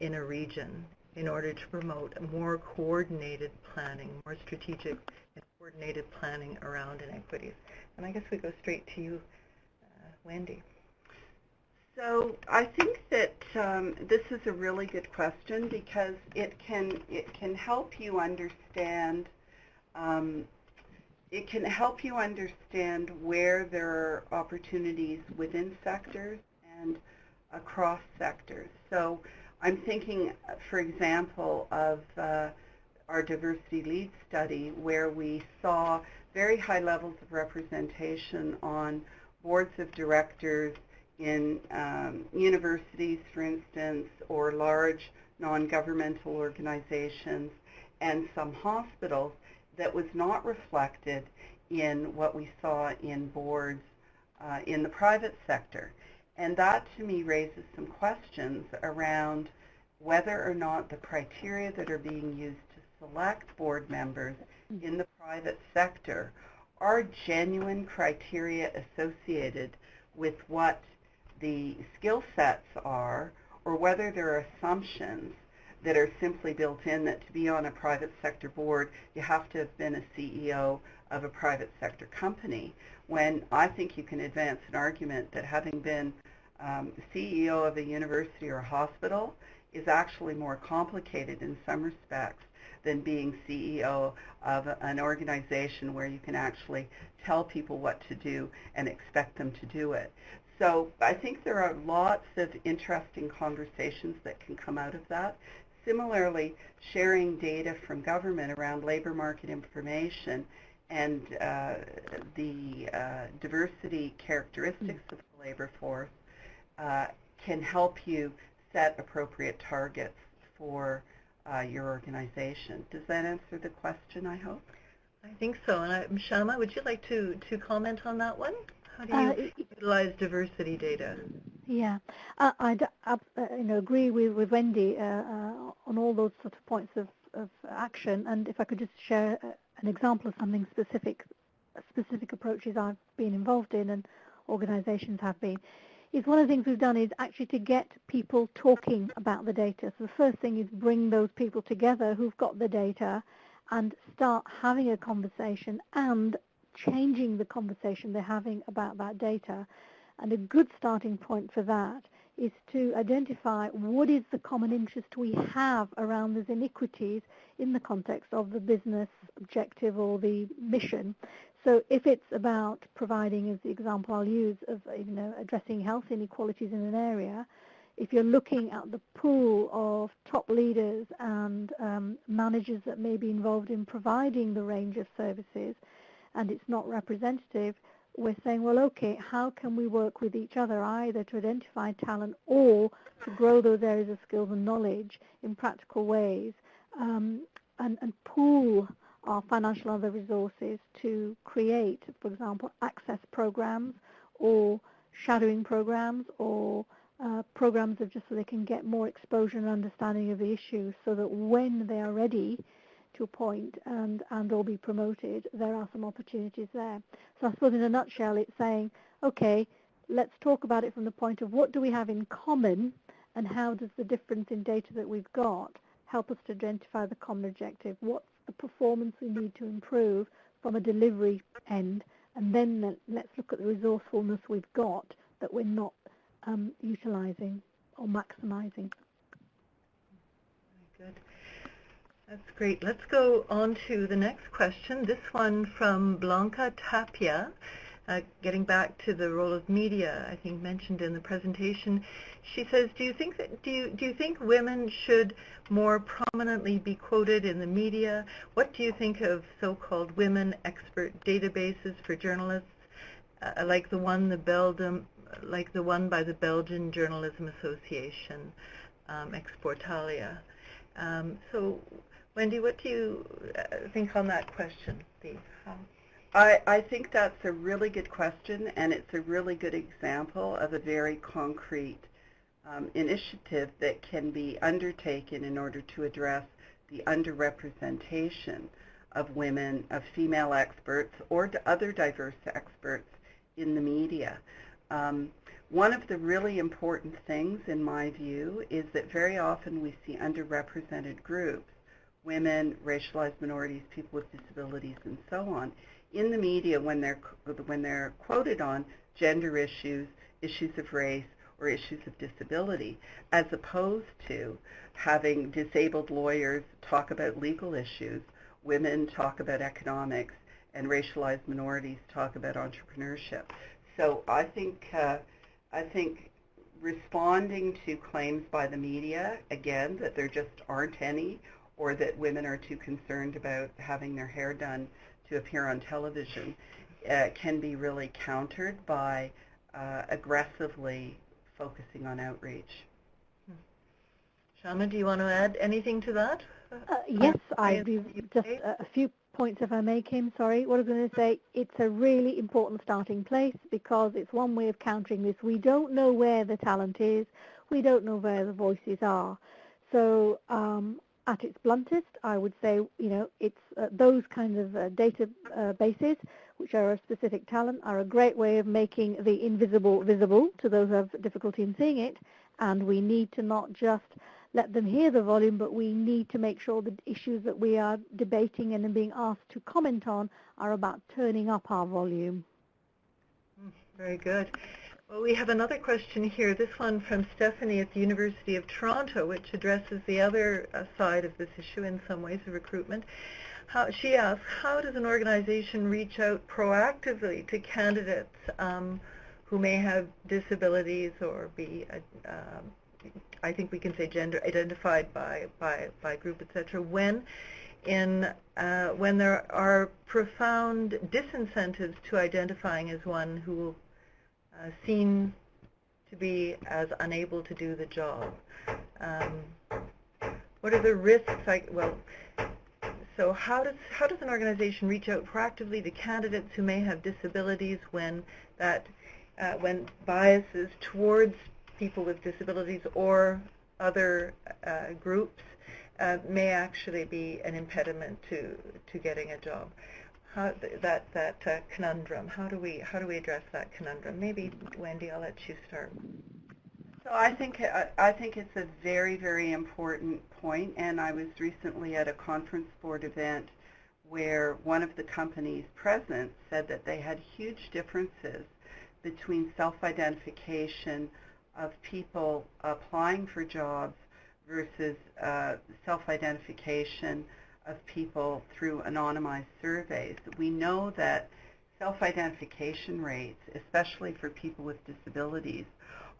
in a region in order to promote a more coordinated planning, more strategic and coordinated planning around inequities? And I guess we go straight to you, Wendy. So I think that this is a really good question because it can help you understand where there are opportunities within sectors and across sectors. So I'm thinking, for example, of our diversity lead study where we saw very high levels of representation on boards of directors in universities, for instance, or large non-governmental organizations and some hospitals that was not reflected in what we saw in boards in the private sector. And that, to me, raises some questions around whether or not the criteria that are being used to select board members in the private sector are genuine criteria associated with what the skill sets are, or whether there are assumptions that are simply built in that to be on a private sector board, you have to have been a CEO of a private sector company, when I think you can advance an argument that having been CEO of a university or a hospital is actually more complicated in some respects than being CEO of an organization where you can actually tell people what to do and expect them to do it. So I think there are lots of interesting conversations that can come out of that. Similarly, sharing data from government around labor market information and the diversity characteristics of the labor force can help you set appropriate targets for your organization. Does that answer the question, I hope? I think so. And Shama, would you like to comment on that one? How do you utilize diversity data? Yeah, I agree with Wendy on all those sort of points of action. And if I could just share an example of something specific approaches I've been involved in and organizations have been, is one of the things we've done is actually to get people talking about the data. So the first thing is bring those people together who've got the data and start having a conversation and changing the conversation they're having about that data. And a good starting point for that is to identify what is the common interest we have around these inequities in the context of the business objective or the mission. So if it's about providing, as the example I'll use, of addressing health inequalities in an area, if you're looking at the pool of top leaders and managers that may be involved in providing the range of services, and it's not representative, we're saying, well, okay, how can we work with each other either to identify talent or to grow those areas of skills and knowledge in practical ways, and pool our financial and other resources to create, for example, access programs or shadowing programs or programs of just so they can get more exposure and understanding of the issues so that when they are ready to appoint and or be promoted, there are some opportunities there. So I suppose in a nutshell it's saying, okay, let's talk about it from the point of what do we have in common and how does the difference in data that we've got help us to identify the common objective, what's the performance we need to improve from a delivery end, and then let's look at the resourcefulness we've got that we're not utilizing or maximizing. Very good. That's great. Let's go on to the next question. This one from Blanca Tapia, getting back to the role of media, I think mentioned in the presentation. She says, do you think women should more prominently be quoted in the media? What do you think of so-called women expert databases for journalists, like the one by the Belgian Journalism Association, Exportalia? So, Wendy, what do you think on that question? I think that's a really good question, and it's a really good example of a very concrete initiative that can be undertaken in order to address the underrepresentation of women, of female experts, or other diverse experts in the media. One of the really important things, in my view, is that very often we see underrepresented groups, women, racialized minorities, people with disabilities, and so on, in the media when they're quoted on gender issues, issues of race, or issues of disability, as opposed to having disabled lawyers talk about legal issues, women talk about economics, and racialized minorities talk about entrepreneurship. So I think responding to claims by the media, again, that there just aren't any, or that women are too concerned about having their hair done to appear on television, can be really countered by aggressively focusing on outreach. Shama, do you want to add anything to that? Yes, I do. Just a few points, if I may, Kim. Sorry. What I was going to say, it's a really important starting place because it's one way of countering this. We don't know where the talent is. We don't know where the voices are. So at its bluntest, I would say, it's those kinds of databases, which are a specific talent, are a great way of making the invisible visible to those who have difficulty in seeing it. And we need to not just let them hear the volume, but we need to make sure the issues that we are debating and being asked to comment on are about turning up our volume. Very good. Well, we have another question here, this one from Stephanie at the University of Toronto, which addresses the other side of this issue in some ways, of recruitment. She asks, how does an organization reach out proactively to candidates who may have disabilities or be, I think we can say gender identified by group, etc., when there are profound disincentives to identifying as one who will seen to be as unable to do the job? What are the risks? So how does an organization reach out proactively to candidates who may have disabilities when biases towards people with disabilities or other groups may actually be an impediment to getting a job? That conundrum. How do we address that conundrum? Maybe Wendy, I'll let you start. So I think it's a very, very important point, and I was recently at a conference board event where one of the companies present said that they had huge differences between self-identification of people applying for jobs versus self-identification of people through anonymized surveys. We know that self-identification rates, especially for people with disabilities,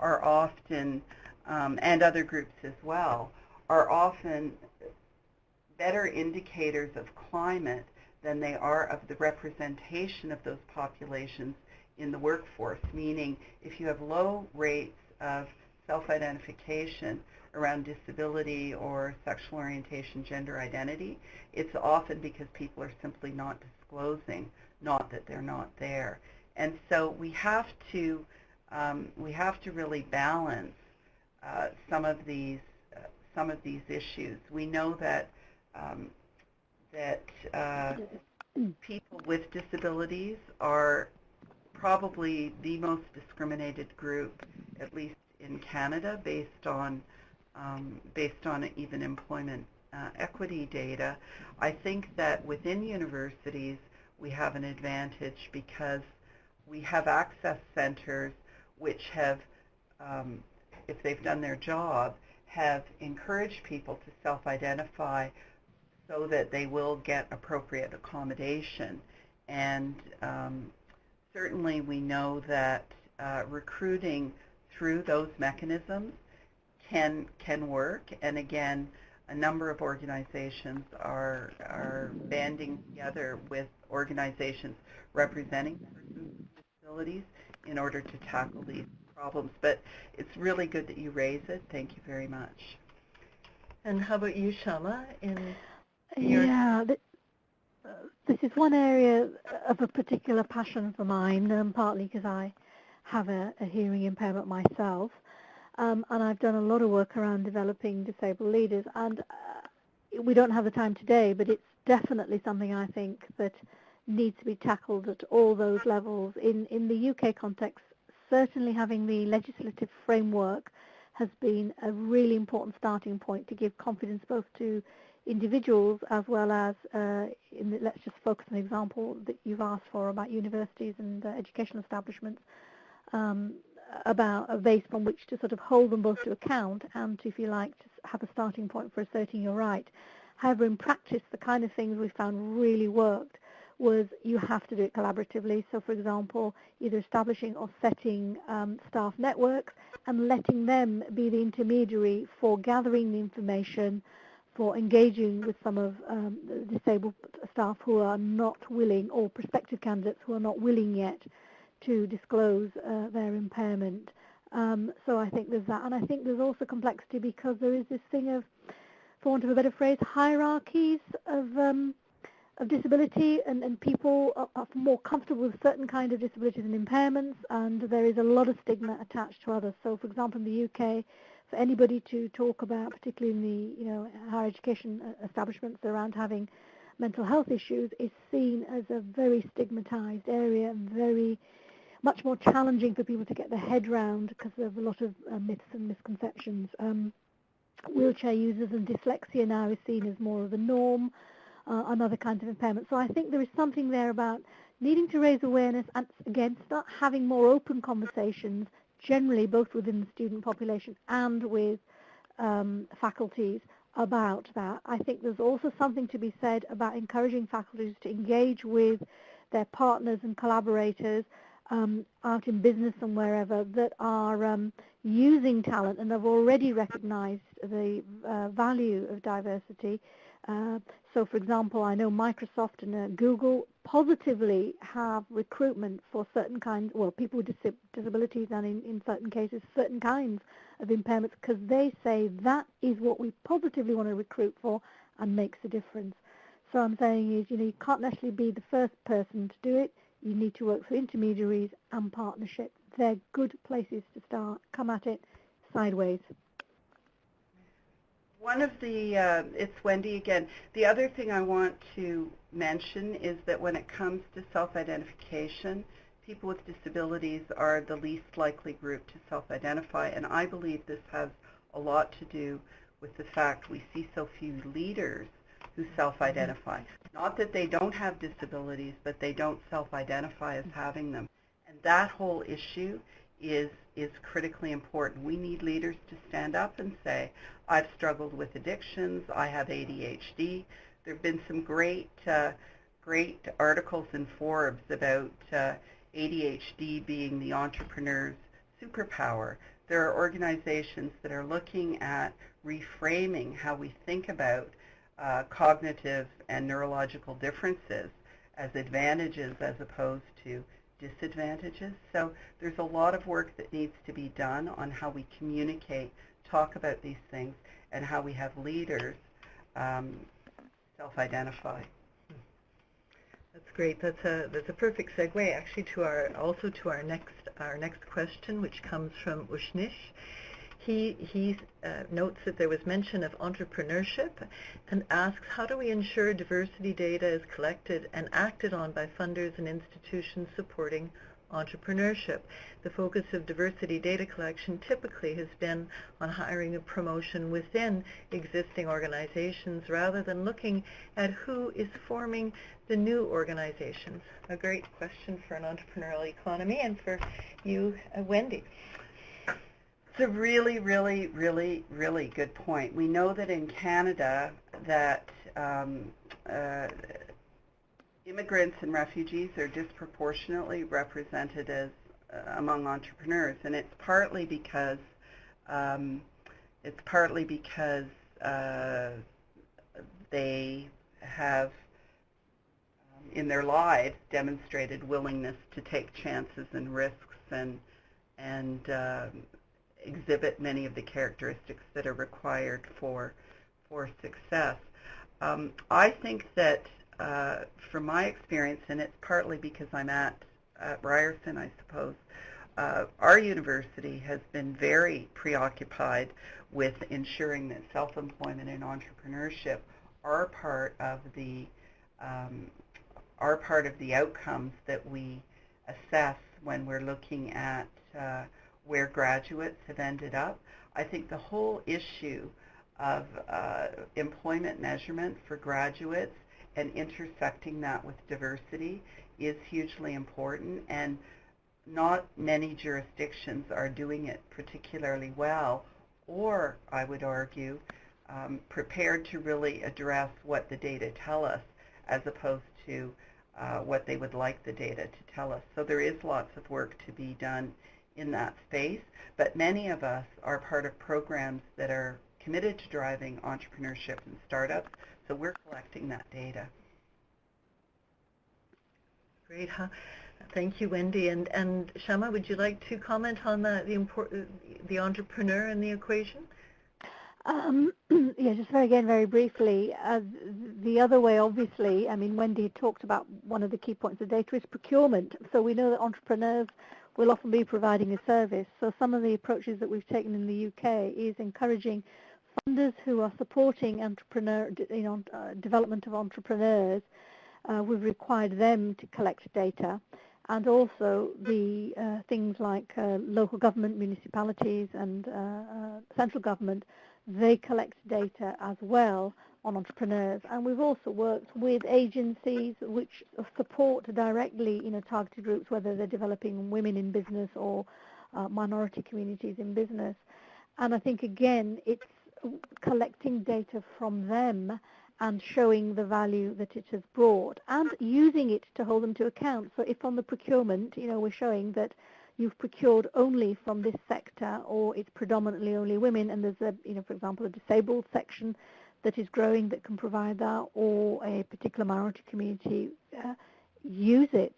are often, and other groups as well, are often better indicators of climate than they are of the representation of those populations in the workforce, meaning if you have low rates of self-identification around disability or sexual orientation, gender identity, it's often because people are simply not disclosing, not that they're not there. And so we have to really balance some of these issues. We know that people with disabilities are probably the most discriminated group, at least in Canada, based on even employment equity data. I think that within universities we have an advantage because we have access centers which have, if they've done their job, have encouraged people to self-identify so that they will get appropriate accommodation. And certainly we know that recruiting through those mechanisms can work. And again, a number of organizations are banding together with organizations representing persons with disabilities in order to tackle these problems. But it's really good that you raise it. Thank you very much. And how about you, Shama? This is one area of a particular passion for mine, partly because I have a hearing impairment myself, and I've done a lot of work around developing disabled leaders, and we don't have the time today, but it's definitely something I think that needs to be tackled at all those levels. In the UK context, certainly having the legislative framework has been a really important starting point to give confidence both to individuals as well as, let's just focus on the example that you've asked for about universities and educational establishments, about a base on which to sort of hold them both to account and to, if you like, to have a starting point for asserting your right. However, in practice, the kind of things we found really worked was you have to do it collaboratively. So, for example, either establishing or setting staff networks and letting them be the intermediary for gathering the information, for engaging with some of the disabled staff who are not willing, or prospective candidates who are not willing yet to disclose their impairment. So I think there's that. And I think there's also complexity because there is this thing of, for want of a better phrase, hierarchies of disability, and people are more comfortable with certain kind of disabilities and impairments, and there is a lot of stigma attached to others. So, for example, in the UK, for anybody to talk about, particularly in the higher education establishments around having mental health issues, is seen as a very stigmatized area and very much more challenging for people to get their head round because of a lot of myths and misconceptions. Wheelchair users and dyslexia now is seen as more of the norm, and other kinds of impairments. So I think there is something there about needing to raise awareness and, again, start having more open conversations, generally both within the student population and with faculties about that. I think there's also something to be said about encouraging faculties to engage with their partners and collaborators out in business and wherever that are using talent and have already recognized the value of diversity. So, for example, I know Microsoft and Google positively have recruitment for certain kinds, well, people with disabilities and in certain cases, certain kinds of impairments, because they say that is what we positively want to recruit for and makes a difference. So I'm saying is, you can't necessarily be the first person to do it. You need to work through intermediaries and partnerships. They're good places to start. Come at it sideways. One of the, it's Wendy again. The other thing I want to mention is that when it comes to self-identification, people with disabilities are the least likely group to self-identify, and I believe this has a lot to do with the fact we see so few leaders who self-identify. Not that they don't have disabilities, but they don't self-identify as having them. And that whole issue is critically important. We need leaders to stand up and say, I've struggled with addictions, I have ADHD. There have been some great articles in Forbes about ADHD being the entrepreneur's superpower. There are organizations that are looking at reframing how we think about cognitive and neurological differences as advantages as opposed to disadvantages. So there's a lot of work that needs to be done on how we communicate, talk about these things, and how we have leaders self-identify. That's great. That's a perfect segue actually to our next question, which comes from Ushnish. He notes that there was mention of entrepreneurship and asks, how do we ensure diversity data is collected and acted on by funders and institutions supporting entrepreneurship? The focus of diversity data collection typically has been on hiring and promotion within existing organizations rather than looking at who is forming the new organizations. A great question for an entrepreneurial economy and for you, Wendy. It's a really, really, really, really good point. We know that in Canada that immigrants and refugees are disproportionately represented as among entrepreneurs, and it's partly because they have in their lives demonstrated willingness to take chances and risks and exhibit many of the characteristics that are required for success. I think that from my experience, and it's partly because I'm at Ryerson, I suppose, our university has been very preoccupied with ensuring that self-employment and entrepreneurship are part of the outcomes that we assess when we're looking at where graduates have ended up. I think the whole issue of employment measurement for graduates and intersecting that with diversity is hugely important, and not many jurisdictions are doing it particularly well, or I would argue prepared to really address what the data tell us as opposed to what they would like the data to tell us. So there is lots of work to be done in that space, but many of us are part of programs that are committed to driving entrepreneurship and startups, so we're collecting that data. Great. Thank you, Wendy. And Shama, would you like to comment on the entrepreneur in the equation? Yeah, just very briefly. The other way, obviously, I mean, Wendy talked about one of the key points of data is procurement. So we know that entrepreneurs will often be providing a service. So some of the approaches that we've taken in the UK is encouraging funders who are supporting development of entrepreneurs. We've required them to collect data, and also the things like local government, municipalities, and central government, they collect data as well on entrepreneurs. And we've also worked with agencies which support directly, targeted groups, whether they're developing women in business or minority communities in business. And I think, again, it's collecting data from them and showing the value that it has brought and using it to hold them to account. So if on the procurement, we're showing that you've procured only from this sector, or it's predominantly only women, and there's for example, a disabled section that is growing that can provide that, or a particular minority community, use it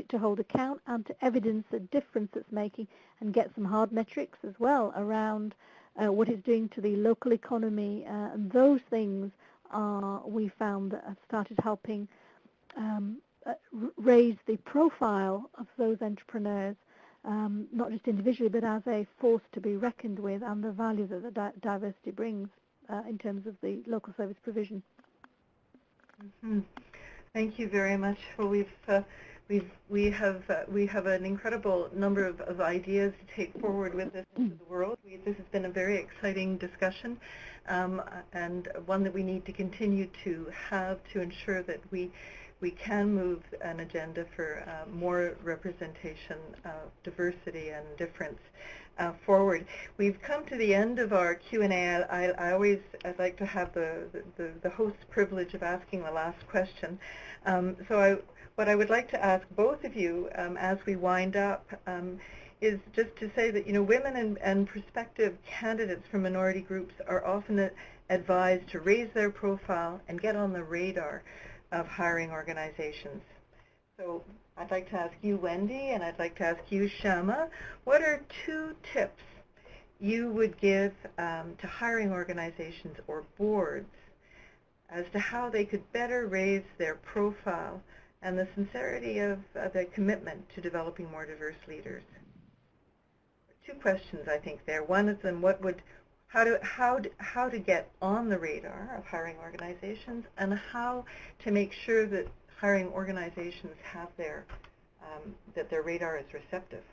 to hold account and to evidence the difference it's making, and get some hard metrics as well around what it's doing to the local economy. And those things we found that have started helping raise the profile of those entrepreneurs, not just individually, but as a force to be reckoned with, and the value that the diversity brings in terms of the local service provision. Mm-hmm. Thank you very much. Well, we have an incredible number of ideas to take forward with this into the world. This has been a very exciting discussion, and one that we need to continue to have to ensure that we can move an agenda for more representation, diversity, and difference forward. We've come to the end of our Q&A. I'd like to have the host's privilege of asking the last question. What I would like to ask both of you as we wind up is just to say that, women and prospective candidates from minority groups are often advised to raise their profile and get on the radar of hiring organizations. So I'd like to ask you, Wendy, and I'd like to ask you, Shama, what are 2 tips you would give to hiring organizations or boards as to how they could better raise their profile and the sincerity of their commitment to developing more diverse leaders? 2 questions, I think, there. One of them, how to get on the radar of hiring organizations, and how to make sure that hiring organizations have that their radar is receptive.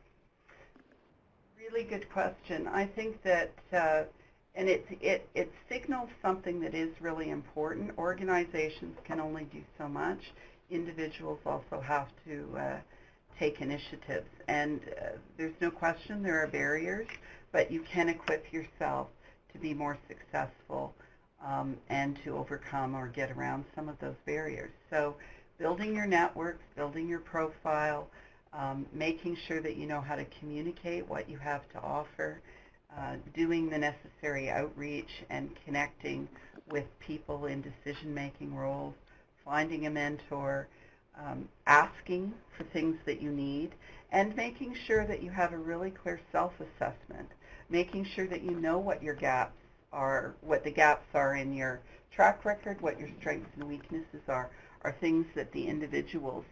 Really good question. I think that, and it signals something that is really important. Organizations can only do so much. Individuals also have to take initiatives. And there's no question there are barriers, but you can equip yourself to be more successful and to overcome or get around some of those barriers. So building your networks, building your profile, making sure that you know how to communicate what you have to offer, doing the necessary outreach and connecting with people in decision-making roles, finding a mentor, asking for things that you need, and making sure that you have a really clear self-assessment, making sure that you know what your gaps are, what the gaps are in your track record, what your strengths and weaknesses are things that the individuals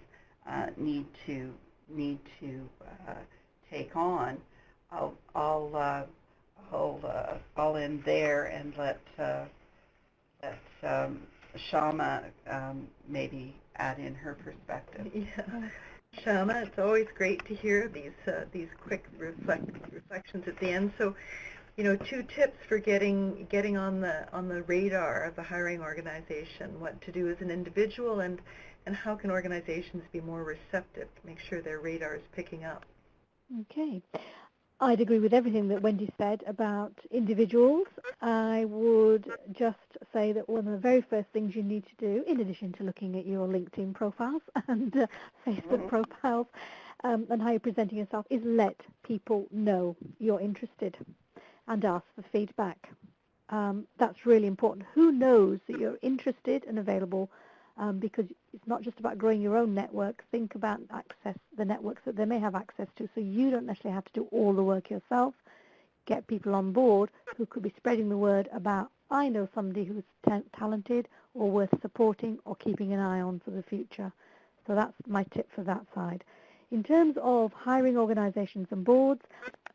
need to take on. I'll end there and let Shama maybe add in her perspective. Yeah. Shama, it's always great to hear these quick reflections at the end. So, 2 tips for getting on the radar of a hiring organization, what to do as an individual, and how can organizations be more receptive to make sure their radar is picking up. Okay. I'd agree with everything that Wendy said about individuals. I would just say that one of the very first things you need to do, in addition to looking at your LinkedIn profiles and Facebook profiles and how you're presenting yourself, is let people know you're interested and ask for feedback. That's really important. Who knows that you're interested and available, because it's not just about growing your own network. Think about the networks that they may have access to, so you don't necessarily have to do all the work yourself. Get people on board who could be spreading the word about, I know somebody who's talented or worth supporting or keeping an eye on for the future. So that's my tip for that side. In terms of hiring organizations and boards,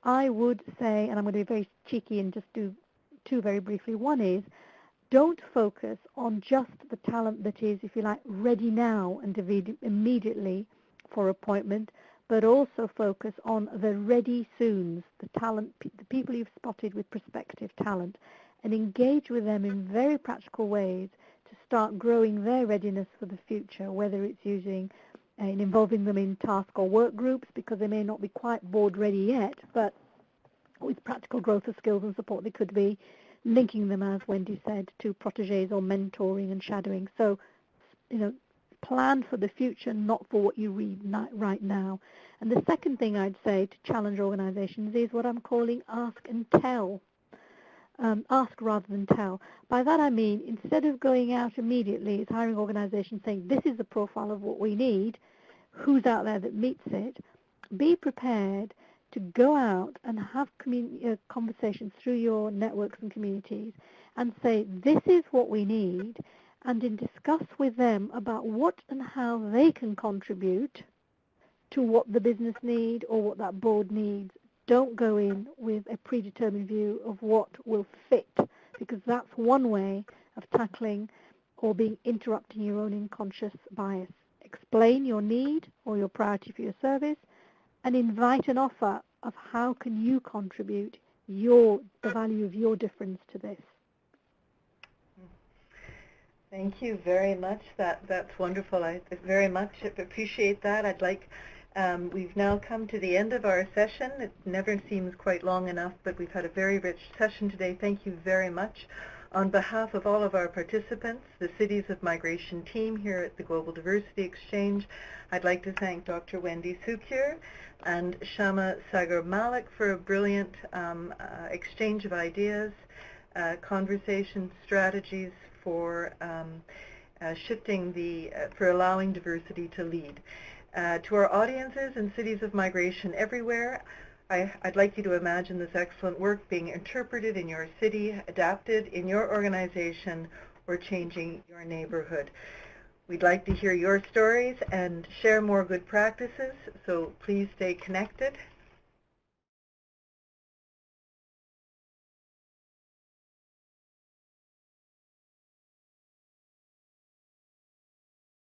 I would say, and I'm going to be very cheeky and just do 2 very briefly. One is, don't focus on just the talent that is, if you like, ready now and immediately for appointment, but also focus on the ready soons, the talent, the people you've spotted with prospective talent, and engage with them in very practical ways to start growing their readiness for the future, whether it's using and involving them in task or work groups, because they may not be quite board ready yet, but with practical growth of skills and support, they could be linking them, as Wendy said, to protégés or mentoring and shadowing. So, plan for the future, not for what you read right now. And the second thing I'd say to challenge organizations is what I'm calling ask and tell. ask rather than tell. By that I mean, instead of going out immediately as hiring organizations saying, this is the profile of what we need, who's out there that meets it, be prepared to go out and have conversations through your networks and communities and say, this is what we need, and then discuss with them about what and how they can contribute to what the business need or what that board needs. Don't go in with a predetermined view of what will fit, because that's one way of tackling or interrupting your own unconscious bias. Explain your need or your priority for your service and invite an offer of how can you contribute the value of your difference to this. Thank you very much. That's wonderful. I very much appreciate that. We've now come to the end of our session. It never seems quite long enough, but we've had a very rich session today. Thank you very much. On behalf of all of our participants, the Cities of Migration team here at the Global Diversity Exchange, I'd like to thank Dr. Wendy Sukyur and Shama Saggar-Malik for a brilliant exchange of ideas, conversation strategies for for allowing diversity to lead. To our audiences and Cities of Migration everywhere, I'd like you to imagine this excellent work being interpreted in your city, adapted in your organization, or changing your neighborhood. We'd like to hear your stories and share more good practices, so please stay connected